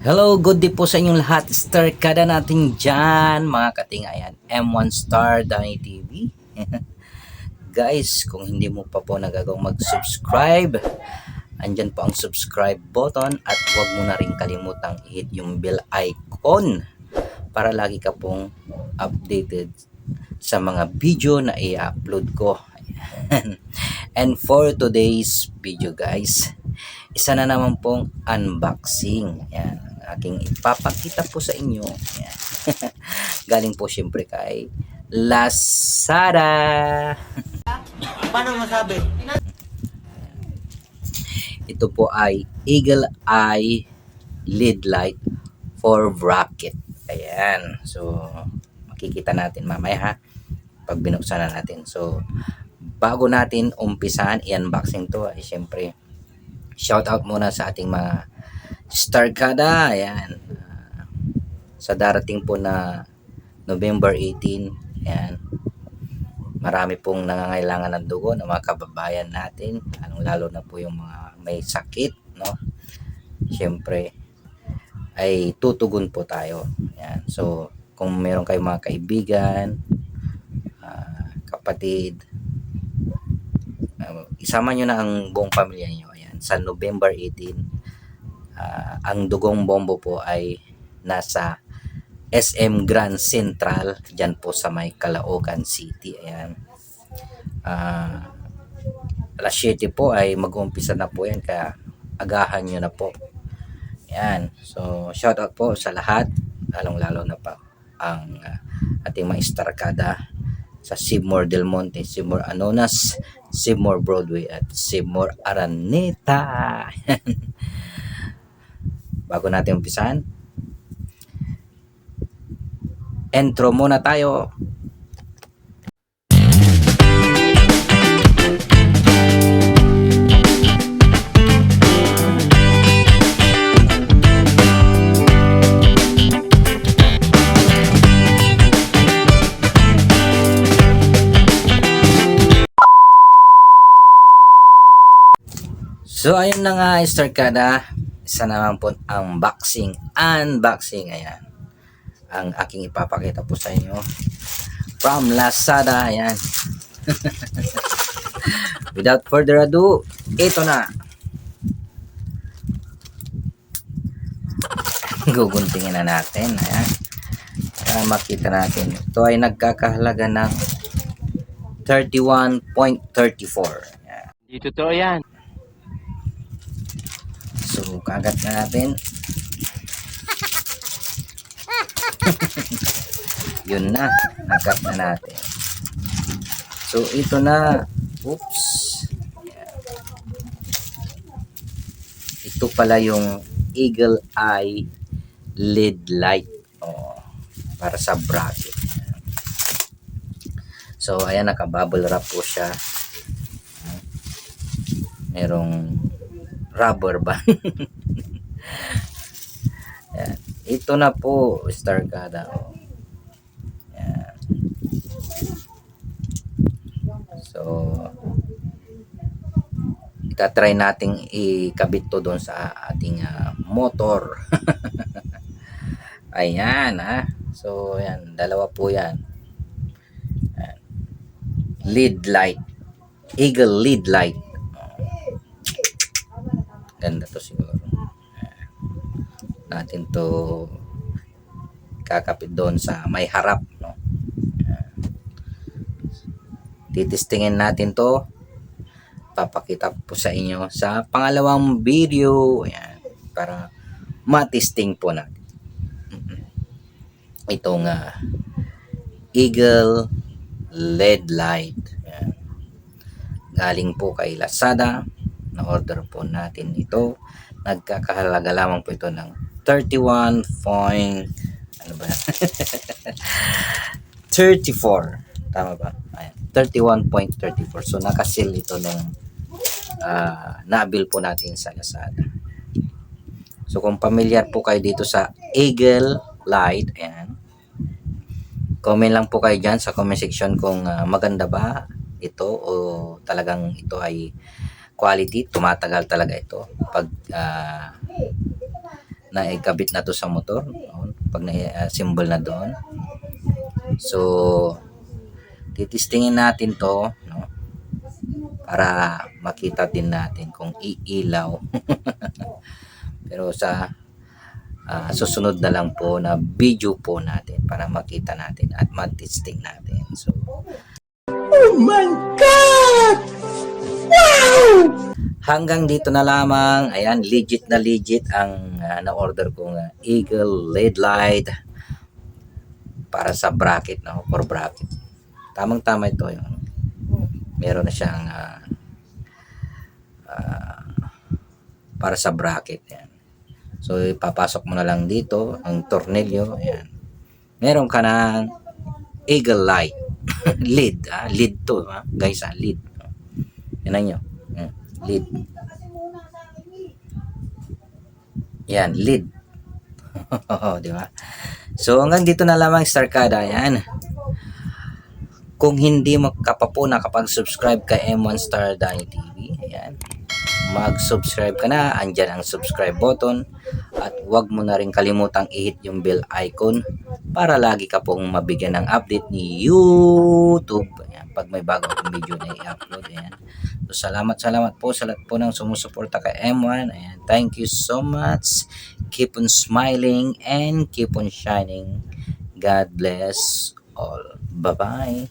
Hello, good day po sa inyong lahat. Star kada natin dyan, mga kating. Ayan, M1 Star Danny TV. Guys, kung hindi mo pa po nagagawang mag-subscribe, andyan po ang subscribe button at huwag mo na rin kalimutang i-hit yung bell icon para lagi ka pong updated sa mga video na i-upload ko. And for today's video guys, isa na naman pong unboxing. Ayan, aking ipapakita po sa inyo. Ayan. Galing po syempre kay Lazada. Paano masabi? Ito po ay Eagle Eye LED light for bracket. Ayan. So, makikita natin mamaya ha. Pag binuksan na natin. So, bago natin umpisahan i-unboxing to, ay syempre, shout out muna sa ating mga Star Kada. Ayan. Sa darating po na November 18. Ayan. Marami pong nangangailangan ng dugo ng mga kababayan natin. Lalo na po yung mga may sakit. No? Siyempre, ay tutugon po tayo. Ayan. So, kung meron kayong mga kaibigan, kapatid, isama nyo na ang buong pamilya nyo. Ayan. Sa November 18, ang dugong bombo po ay nasa SM Grand Central, dyan po sa may Caloocan City. Ayan. Alas 7 po ay mag-uumpisa na po yan, kaya agahan nyo na po. Ayan. So, shout out po sa lahat, lalong-lalo na pa ang ating mga istarkada sa Seymour Del Monte, Seymour Anonas, Seymour Broadway at Seymour Araneta. Bago natin umpisahan, intro muna tayo. So ayun na nga, Starkada, isa naman po ang unboxing. Ayan, ang aking ipapakita po sa inyo from Lazada. Ayan. Without further ado, ito na. Guguntingin na natin. Ayan, para makita natin. Ito ay nagkakahalaga ng 31.34. Ayan. Di totoo yan. So, kagat na natin. Yun na, nagat na natin. So, ito na. Oops. Ito pala yung Eagle Eye LED light. Para sa bracket. So, ayan, naka-bubble wrap po siya. Merong rubber band. Yan. Ito na po, Starkada. Yan. So, itatry nating ikabit to doon sa ating motor. Ayan ha. So, yan. Dalawa po yan. Yan. LED light. Eagle LED light. Ganda to siguro. Natin to kakapit doon sa may harap, no? Titistingin natin to. Papakita po sa inyo sa pangalawang video. Ayan, para matisting po natin. Itong Eagle LED light. Ayan. Galing po kay Lazada. Na-order po natin ito. Nagkakahalaga lamang po ito ng 31 point ano ba? 34. Tama ba? Ayan, 31.34. So naka-sale ito nung na-bill po natin sa Lazada. So kung familiar po kayo dito sa Eagle light, ayan, comment lang po kayo dyan sa comment section kung maganda ba ito o talagang ito ay quality, tumatagal talaga ito pag na ikabit na to sa motor. Pag na-symbol na doon. So, titistingin natin to, no? Para makita din natin kung iilaw. Pero sa susunod na lang po na video po natin para makita natin at matesting natin. So, oh my God! Wow! Hanggang dito na lamang. Ayan, legit na legit ang na-order kong Eagle LED light para sa bracket, no? For bracket. Tamang-tama ito. Yung meron na siyang para sa bracket. Yan. So, ipapasok mo na lang dito ang tornilyo. Ayan. Meron ka ng Eagle light. Lid. Lid to. Guys, lid. Yan nyo. Lid. Yan, lid. Di ba? So, hanggang dito na lamang, Starkada. Yan. Kung hindi ka pa po nakapag-subscribe kay M1 Star Danny TV, ayan, mag-subscribe ka na, andyan ang subscribe button, at huwag mo na rin kalimutang i-hit yung bell icon para lagi ka pong mabigyan ng update ni YouTube, ayan, pag may bago akong video na i-upload. Ayan. So, salamat po sa lahat po ng sumusuporta kay M1. Ayan, thank you so much. Keep on smiling and keep on shining. God bless all. Bye-bye.